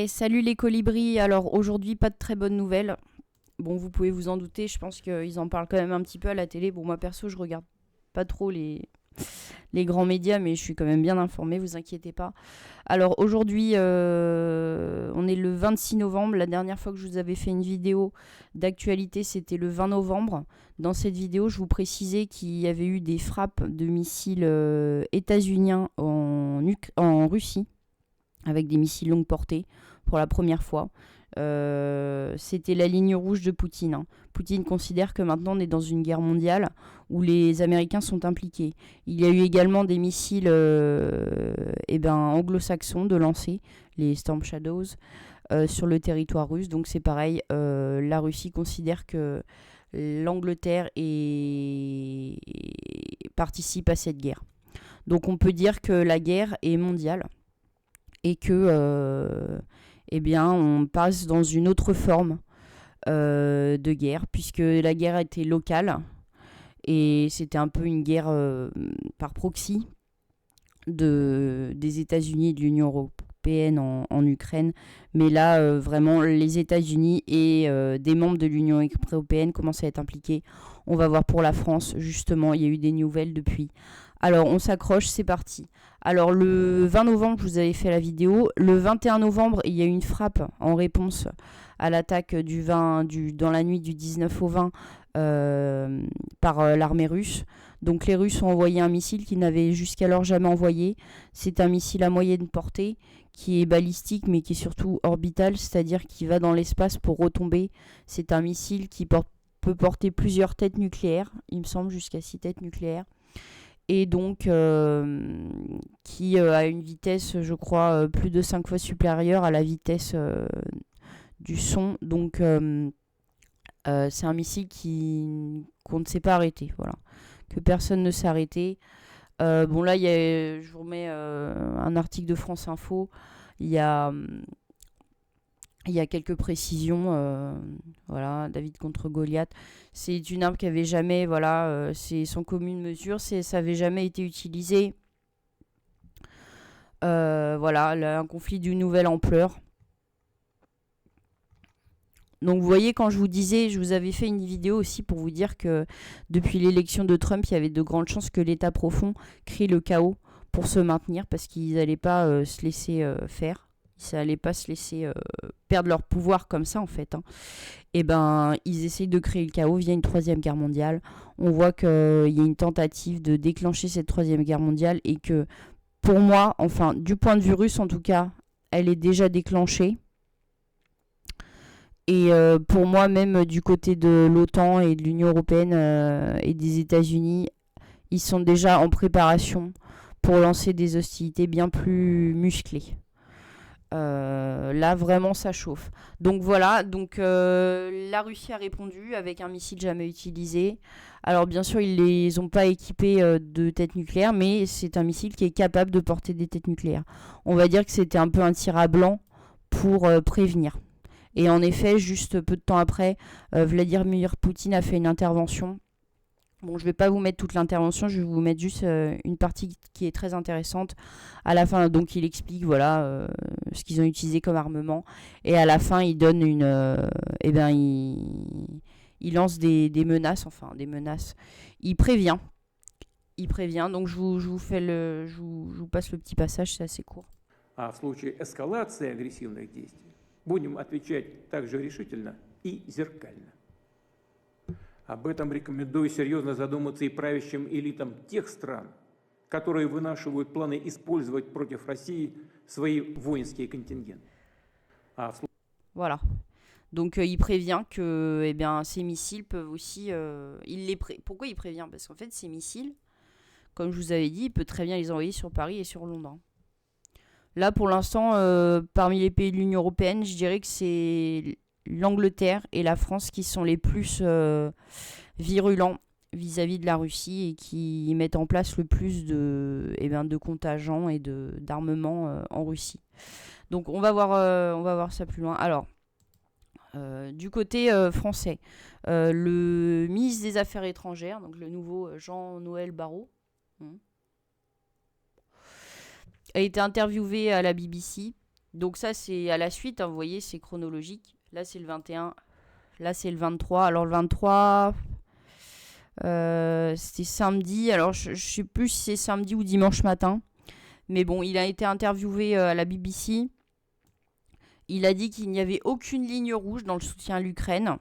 Salut les colibris, alors aujourd'hui pas de très bonnes nouvelles. Bon, vous pouvez vous en douter, je pense qu'ils en parlent quand même un petit peu à la télé. Bon, moi perso, je regarde pas trop les grands médias, mais je suis quand même bien informée, vous inquiétez pas. Alors aujourd'hui, on est le 26 novembre. La dernière fois que je vous avais fait une vidéo d'actualité, c'était le 20 novembre. Dans cette vidéo, je vous précisais qu'il y avait eu des frappes de missiles états-uniens en Russie, avec des missiles longue portée pour la première fois. C'était la ligne rouge de Poutine, hein. Poutine considère que maintenant on est dans une guerre mondiale où les Américains sont impliqués. Il y a eu également des missiles anglo-saxons de lancer, les Storm Shadows, sur le territoire russe. Donc c'est pareil, la Russie considère que l'Angleterre participe à cette guerre. Donc on peut dire que la guerre est mondiale et que on passe dans une autre forme de guerre, puisque la guerre était locale et c'était un peu une guerre par proxy des États-Unis et de l'Union européenne en Ukraine. Mais là, vraiment, les États-Unis et des membres de l'Union européenne commencent à être impliqués. On va voir pour la France, justement, il y a eu des nouvelles depuis. Alors, on s'accroche, c'est parti. Alors, le 20 novembre, je vous avais fait la vidéo. Le 21 novembre, il y a eu une frappe en réponse à l'attaque dans la nuit du 19 au 20 par l'armée russe. Donc, les Russes ont envoyé un missile qu'ils n'avaient jusqu'alors jamais envoyé. C'est un missile à moyenne portée qui est balistique, mais qui est surtout orbital, c'est-à-dire qui va dans l'espace pour retomber. C'est un missile qui peut porter plusieurs têtes nucléaires, il me semble jusqu'à 6 têtes nucléaires, et donc qui a une vitesse, je crois, plus de 5 fois supérieure à la vitesse du son. Donc c'est un missile qu'on ne sait pas arrêter, voilà, que personne ne sait arrêter. Bon là, je vous remets un article de France Info. Il y a, il y a quelques précisions. Voilà, David contre Goliath. C'est une arme qui avait jamais, voilà, c'est sans commune mesure. Ça avait jamais été utilisé. Voilà, là, un conflit d'une nouvelle ampleur. Donc vous voyez, quand je vous disais, je vous avais fait une vidéo aussi pour vous dire que depuis l'élection de Trump, il y avait de grandes chances que l'État profond crée le chaos pour se maintenir, parce qu'ils n'allaient pas se laisser faire. Ils n'allaient pas se laisser perdre leur pouvoir comme ça, en fait, hein. Et ben, ils essayent de créer le chaos via une troisième guerre mondiale. On voit qu'il y a une tentative de déclencher cette troisième guerre mondiale, et que, pour moi, enfin, du point de vue russe en tout cas, elle est déjà déclenchée. Et pour moi, même du côté de l'OTAN et de l'Union européenne et des États-Unis, ils sont déjà en préparation pour lancer des hostilités bien plus musclées. Là, vraiment, ça chauffe. Donc voilà, donc la Russie a répondu avec un missile jamais utilisé. Alors bien sûr, ils les ont pas équipés de têtes nucléaires, mais c'est un missile qui est capable de porter des têtes nucléaires. On va dire que c'était un peu un tir à blanc pour prévenir. Et en effet, juste peu de temps après, Vladimir Poutine a fait une intervention. Bon, je ne vais pas vous mettre toute l'intervention, je vais vous mettre juste une partie qui est très intéressante. À la fin, donc, il explique, voilà, ce qu'ils ont utilisé comme armement. Et à la fin, il donne il lance des menaces, enfin, des menaces. Il prévient. Il prévient. Donc, je vous passe le petit passage, c'est assez court. А в случае эскалации агрессивных действий будем отвечать также решительно и зеркально. Об этом рекомендую серьезно задуматься и правящим элитам тех стран, которые вынашивают планы использовать против России свои воинские контингенты. Voilà. Donc il prévient que ces missiles peuvent aussi... Pourquoi il prévient? Parce qu'en fait, ces missiles, comme je vous avais dit, il peut très bien les envoyer sur Paris et sur Londres. Là, pour l'instant, parmi les pays de l'Union européenne, je dirais que c'est l'Angleterre et la France qui sont les plus virulents vis-à-vis de la Russie, et qui mettent en place le plus de contingents et d'armements en Russie. Donc on va voir ça plus loin. Alors, du côté français, le ministre des Affaires étrangères, donc le nouveau Jean-Noël Barrot, a été interviewé à la BBC. Donc ça, c'est à la suite, hein, vous voyez, c'est chronologique. Là, c'est le 21, là, c'est le 23. Alors le 23, c'était samedi. Alors je ne sais plus si c'est samedi ou dimanche matin. Mais bon, il a été interviewé à la BBC. Il a dit qu'il n'y avait aucune ligne rouge dans le soutien à l'Ukraine.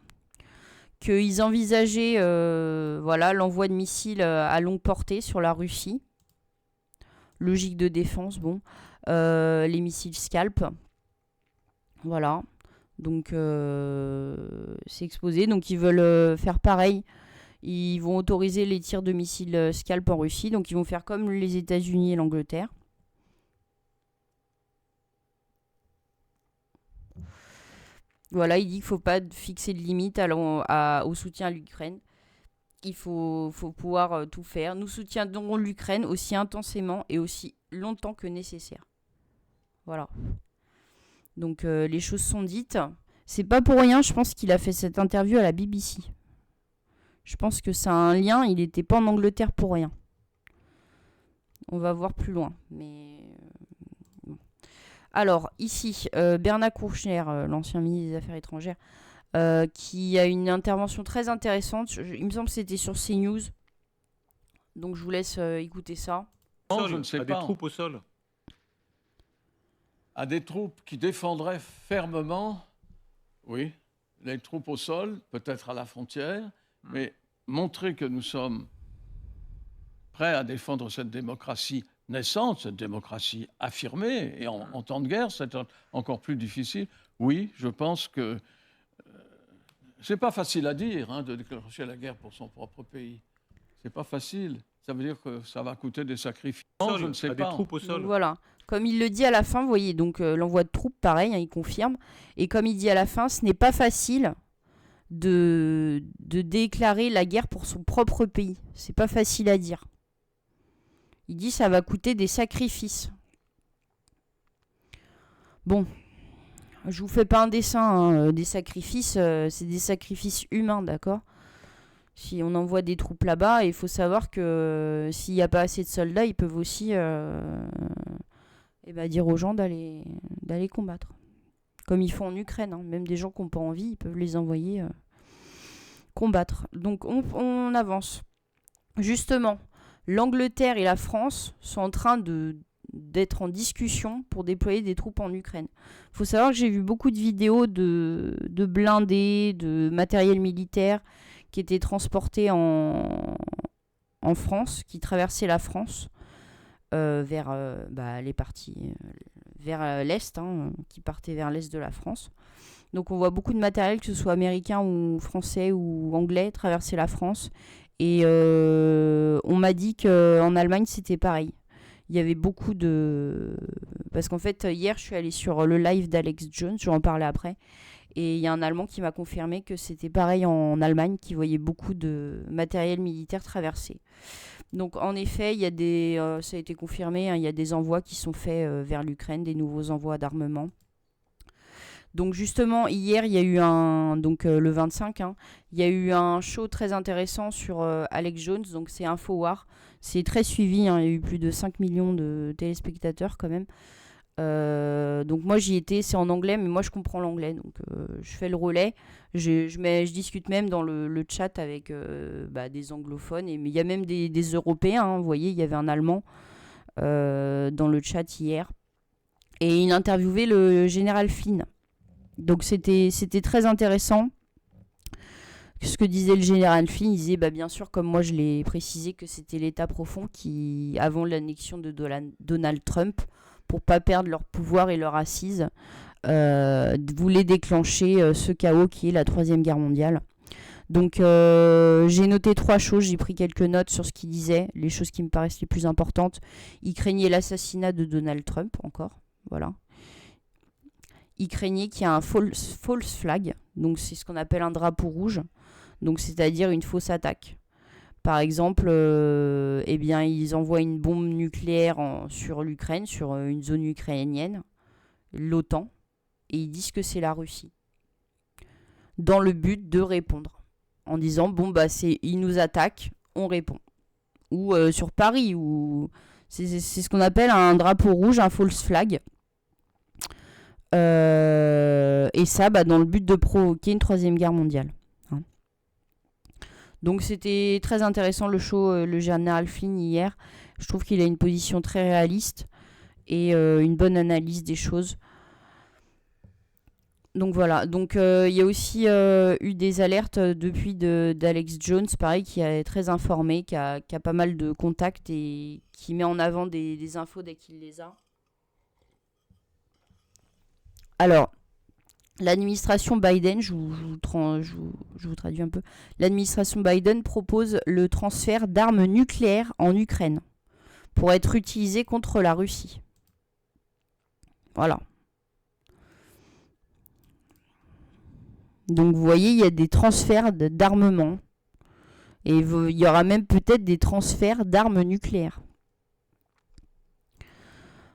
Qu'ils envisageaient l'envoi de missiles à longue portée sur la Russie. Logique de défense, bon. Les missiles Scalp. Voilà. Donc, c'est exposé. Donc, ils veulent faire pareil. Ils vont autoriser les tirs de missiles Scalp en Russie. Donc, ils vont faire comme les États-Unis et l'Angleterre. Voilà, il dit qu'il ne faut pas fixer de limite au soutien à l'Ukraine. Il faut pouvoir tout faire. Nous soutiendrons l'Ukraine aussi intensément et aussi longtemps que nécessaire. Voilà. Donc les choses sont dites. C'est pas pour rien, je pense qu'il a fait cette interview à la BBC. Je pense que ça a un lien, il n'était pas en Angleterre pour rien. On va voir plus loin. Mais bon. Alors, ici, Bernard Kouchner, l'ancien ministre des Affaires étrangères, qui a une intervention très intéressante. Il me semble que c'était sur CNews. Donc, je vous laisse écouter ça. Non, je ne sais à pas. des troupes au sol. À des troupes qui défendraient fermement, oui, les troupes au sol, peut-être à la frontière, mais montrer que nous sommes prêts à défendre cette démocratie naissante, cette démocratie affirmée, et en temps de guerre, c'est encore plus difficile. Oui, je pense que c'est pas facile à dire, de déclencher la guerre pour son propre pays. C'est pas facile. Ça veut dire que ça va coûter des sacrifices. Non, je ne sais à pas. des troupes au sol. Donc, voilà. Comme il le dit à la fin, vous voyez, donc l'envoi de troupes, pareil, il confirme. Et comme il dit à la fin, ce n'est pas facile de déclarer la guerre pour son propre pays. C'est pas facile à dire. Il dit ça va coûter des sacrifices. Bon, je vous fais pas un dessin, des sacrifices, c'est des sacrifices humains, d'accord ? Si on envoie des troupes là-bas, il faut savoir que s'il n'y a pas assez de soldats, ils peuvent aussi dire aux gens d'aller combattre. Comme ils font en Ukraine, même des gens qui n'ont pas envie, ils peuvent les envoyer combattre. Donc on avance. Justement, l'Angleterre et la France sont en train d'être en discussion pour déployer des troupes en Ukraine. Il faut savoir que j'ai vu beaucoup de vidéos de blindés, de matériel militaire qui étaient transportés en France, qui traversaient la France vers les parties vers l'Est, qui partaient vers l'Est de la France. Donc on voit beaucoup de matériel, que ce soit américain ou français ou anglais, traverser la France. Et on m'a dit qu'en Allemagne, c'était pareil. Il y avait beaucoup de... Parce qu'en fait, hier, je suis allée sur le live d'Alex Jones, je vais en parler après. Et il y a un Allemand qui m'a confirmé que c'était pareil en Allemagne, qui voyait beaucoup de matériel militaire traversé. Donc en effet, il y a ça a été confirmé, il y a des envois qui sont faits vers l'Ukraine, des nouveaux envois d'armement. Donc justement, hier, il y a eu le 25, il y a eu un show très intéressant sur Alex Jones, donc c'est Infowar. C'est très suivi, il y a eu plus de 5 millions de téléspectateurs quand même. Donc moi j'y étais, c'est en anglais, mais moi je comprends l'anglais, donc je fais le relais. Je discute même dans le chat avec des anglophones, mais il y a même des Européens, vous voyez, il y avait un Allemand dans le chat hier. Et il interviewait le général Flynn. Donc c'était très intéressant. Ce que disait le général Flynn, il disait bien sûr, comme moi je l'ai précisé, que c'était l'État profond qui, avant l'annexion de Donald Trump, pour pas perdre leur pouvoir et leur assise, voulait déclencher ce chaos qui est la Troisième Guerre mondiale. Donc j'ai noté 3 choses, j'ai pris quelques notes sur ce qu'il disait, les choses qui me paraissent les plus importantes. Il craignait l'assassinat de Donald Trump, encore, voilà. Il craignait qu'il y ait un false flag, donc c'est ce qu'on appelle un drapeau rouge, donc c'est-à-dire une fausse attaque. Par exemple, ils envoient une bombe nucléaire sur l'Ukraine, sur une zone ukrainienne, l'OTAN, et ils disent que c'est la Russie, dans le but de répondre, en disant ils nous attaquent, on répond. Ou sur Paris, c'est ce qu'on appelle un drapeau rouge, un false flag. Et ça, dans le but de provoquer une troisième guerre mondiale. Hein. Donc c'était très intéressant le show, le général Flynn hier. Je trouve qu'il a une position très réaliste et une bonne analyse des choses. Donc voilà, donc il y a aussi eu des alertes depuis d'Alex Jones, pareil, qui est très informé, qui a pas mal de contacts et qui met en avant des infos dès qu'il les a. Alors, l'administration Biden, je vous traduis un peu, l'administration Biden propose le transfert d'armes nucléaires en Ukraine pour être utilisées contre la Russie. Voilà. Donc vous voyez, il y a des transferts d'armement. Et il y aura même peut-être des transferts d'armes nucléaires.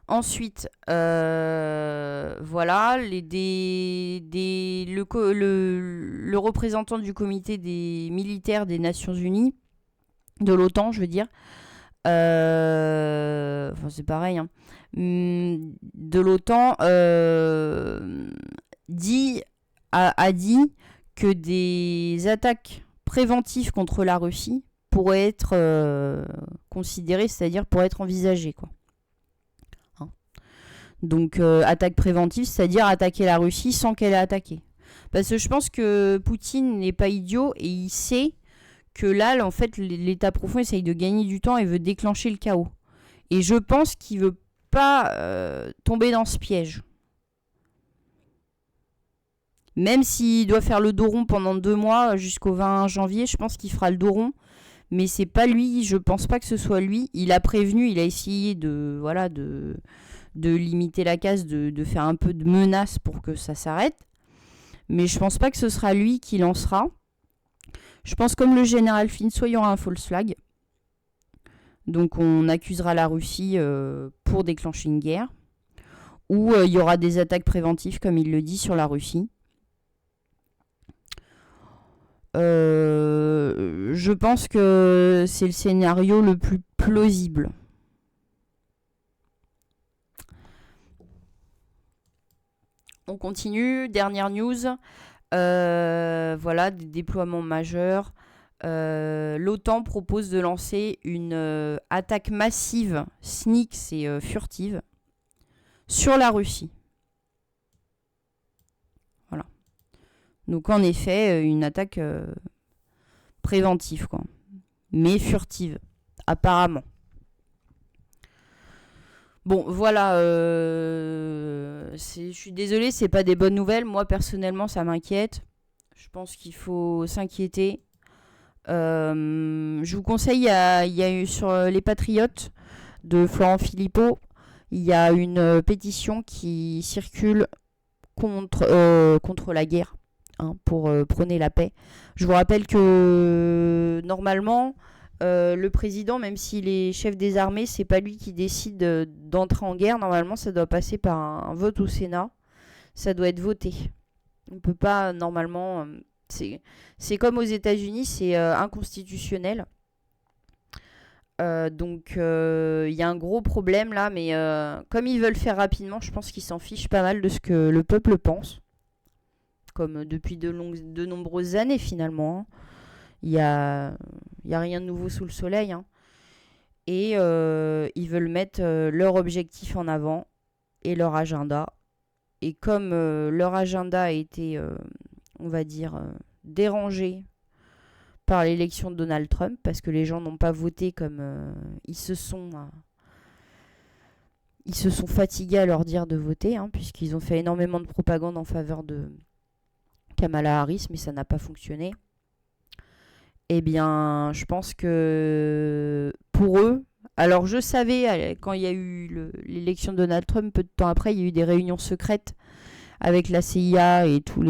Ensuite, voilà, le représentant du comité des militaires des Nations Unies, de l'OTAN, je veux dire, c'est pareil, hein, de l'OTAN, a dit que des attaques préventives contre la Russie pourraient être considérées, c'est-à-dire pourraient être envisagées, quoi. Hein. Donc, attaque préventive, c'est-à-dire attaquer la Russie sans qu'elle ait attaqué. Parce que je pense que Poutine n'est pas idiot et il sait que là, en fait, l'État profond essaye de gagner du temps et veut déclencher le chaos. Et je pense qu'il veut pas tomber dans ce piège. Même s'il doit faire le dos rond pendant 2 mois jusqu'au 20 janvier, je pense qu'il fera le dos rond. Mais c'est pas lui, je pense pas que ce soit lui. Il a prévenu, il a essayé de limiter la casse, de faire un peu de menace pour que ça s'arrête. Mais je pense pas que ce sera lui qui lancera. Je pense comme le général Flynn, soit il y aura un false flag. Donc on accusera la Russie pour déclencher une guerre. Ou il y aura des attaques préventives, comme il le dit, sur la Russie. Je pense que c'est le scénario le plus plausible. On continue, dernière news. Voilà, des déploiements majeurs. L'OTAN propose de lancer une attaque massive, sneak, c'est furtive, sur la Russie. Voilà. Donc en effet, une attaque préventive, quoi. Mais furtive, apparemment. Bon, voilà, je suis désolée, c'est pas des bonnes nouvelles. Moi, personnellement, ça m'inquiète. Je pense qu'il faut s'inquiéter. Je vous conseille, il y a eu sur les Patriotes de Florent Philippot, il y a une pétition qui circule contre la guerre, hein, pour prôner la paix. Je vous rappelle que normalement, le président, même s'il est chef des armées, c'est pas lui qui décide d'entrer en guerre. Normalement, ça doit passer par un vote au Sénat. Ça doit être voté. On peut pas, normalement... C'est comme aux États-Unis, c'est inconstitutionnel. Donc, il y a un gros problème là, mais comme ils veulent faire rapidement, je pense qu'ils s'en fichent pas mal de ce que le peuple pense. Comme depuis de nombreuses années, finalement. Hein. Il y a rien de nouveau sous le soleil. Hein. Et ils veulent mettre leur objectif en avant et leur agenda. Et comme leur agenda a été... on va dire, dérangé par l'élection de Donald Trump, parce que les gens n'ont pas voté comme ils se sont fatigués à leur dire de voter, hein, puisqu'ils ont fait énormément de propagande en faveur de Kamala Harris, mais ça n'a pas fonctionné. Eh bien, je pense que pour eux, alors je savais, quand il y a eu l'élection de Donald Trump, peu de temps après, il y a eu des réunions secrètes avec la CIA et toute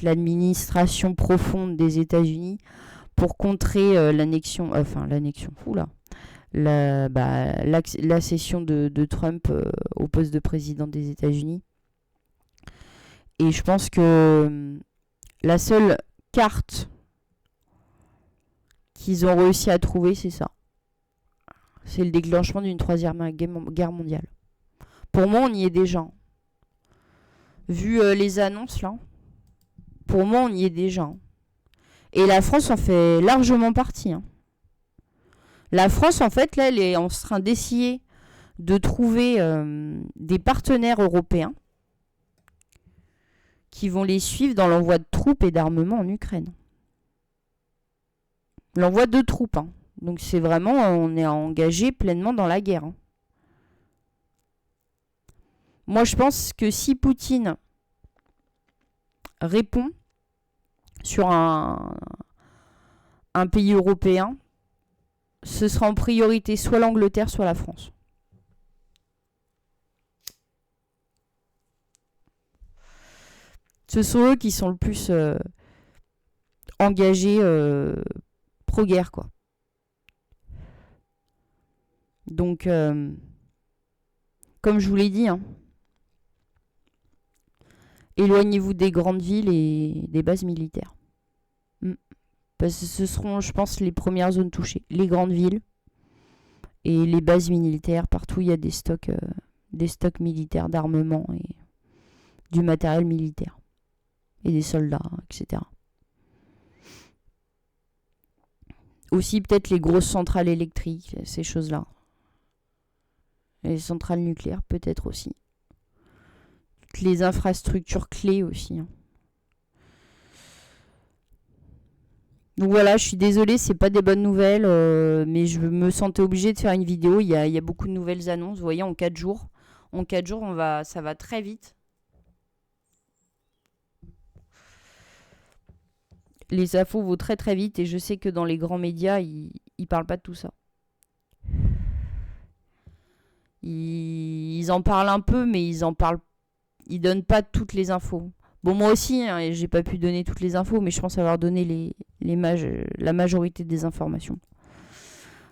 l'administration profonde des États-Unis pour contrer l'accession de Trump au poste de président des États-Unis. Et je pense que la seule carte qu'ils ont réussi à trouver, c'est ça. C'est le déclenchement d'une troisième guerre mondiale. Pour moi, on y est déjà. Vu les annonces, là, pour moi, on y est déjà. Hein. Et la France en fait largement partie. Hein. La France, en fait, là, elle est en train d'essayer de trouver des partenaires européens qui vont les suivre dans l'envoi de troupes et d'armements en Ukraine. L'envoi de troupes. Hein. Donc c'est vraiment, on est engagé pleinement dans la guerre. Hein. Moi, je pense que si Poutine répond sur un pays européen, ce sera en priorité soit l'Angleterre, soit la France. Ce sont eux qui sont le plus engagés pro-guerre, quoi. Donc, comme je vous l'ai dit, hein, éloignez-vous des grandes villes et des bases militaires. Parce que ce seront, je pense, les premières zones touchées. Les grandes villes et les bases militaires. Partout, il y a des stocks militaires d'armement et du matériel militaire. Et des soldats, etc. Aussi, peut-être les grosses centrales électriques, ces choses-là. Les centrales nucléaires, peut-être aussi. Toutes les infrastructures clés aussi. Hein. Donc voilà, je suis désolée, c'est pas des bonnes nouvelles, mais je me sentais obligée de faire une vidéo. Il y a beaucoup de nouvelles annonces, vous voyez, en 4 jours. En 4 jours, ça va très vite. Les infos vont très très vite et je sais que dans les grands médias, ils parlent pas de tout ça. Ils en parlent un peu, mais ils donnent pas toutes les infos. Bon, moi aussi, hein, j'ai pas pu donner toutes les infos, mais je pense avoir donné la majorité des informations.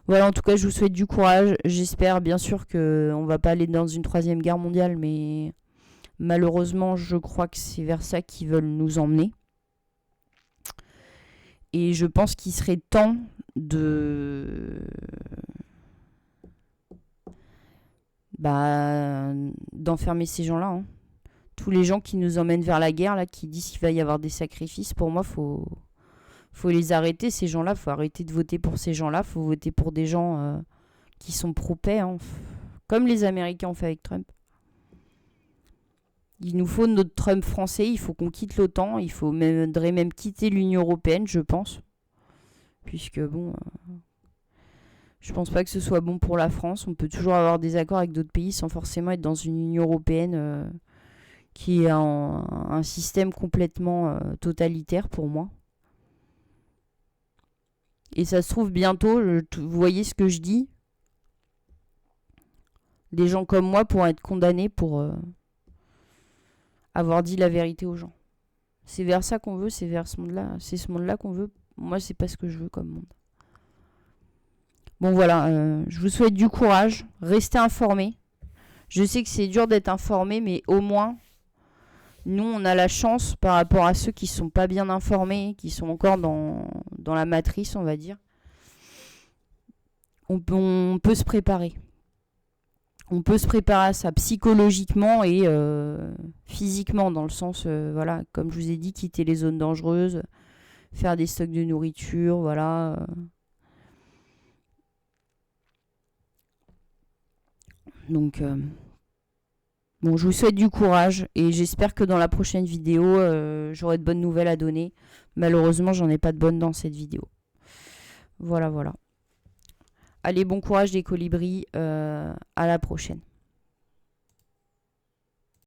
Voilà, en tout cas, je vous souhaite du courage. J'espère bien sûr qu'on va pas aller dans une 3e guerre mondiale, mais malheureusement, je crois que c'est vers ça qu'ils veulent nous emmener. Et je pense qu'il serait temps d'enfermer ces gens-là. Hein. Tous les gens qui nous emmènent vers la guerre, là, qui disent qu'il va y avoir des sacrifices, pour moi, faut les arrêter, ces gens-là. Faut arrêter de voter pour ces gens-là. Faut voter pour des gens qui sont pro-paix, hein. Comme les Américains ont fait avec Trump. Il nous faut notre Trump français, il faut qu'on quitte l'OTAN, il faudrait même quitter l'Union européenne, je pense. Puisque, bon, je pense pas que ce soit bon pour la France. On peut toujours avoir des accords avec d'autres pays sans forcément être dans une Union européenne qui est un système complètement totalitaire pour moi. Et ça se trouve bientôt, vous voyez ce que je dis, des gens comme moi pourront être condamnés pour avoir dit la vérité aux gens. C'est vers ça qu'on veut, c'est vers ce monde-là, c'est ce monde-là qu'on veut. Moi, c'est pas ce que je veux comme monde. Bon voilà, je vous souhaite du courage, restez informés. Je sais que c'est dur d'être informé, mais au moins, nous, on a la chance par rapport à ceux qui sont pas bien informés, qui sont encore dans la matrice, on va dire. On peut se préparer. On peut se préparer à ça psychologiquement et physiquement, dans le sens, voilà, comme je vous ai dit, quitter les zones dangereuses, faire des stocks de nourriture, voilà. Donc, bon, je vous souhaite du courage et j'espère que dans la prochaine vidéo, j'aurai de bonnes nouvelles à donner. Malheureusement, j'en ai pas de bonnes dans cette vidéo. Voilà, voilà. Allez, bon courage les colibris, à la prochaine.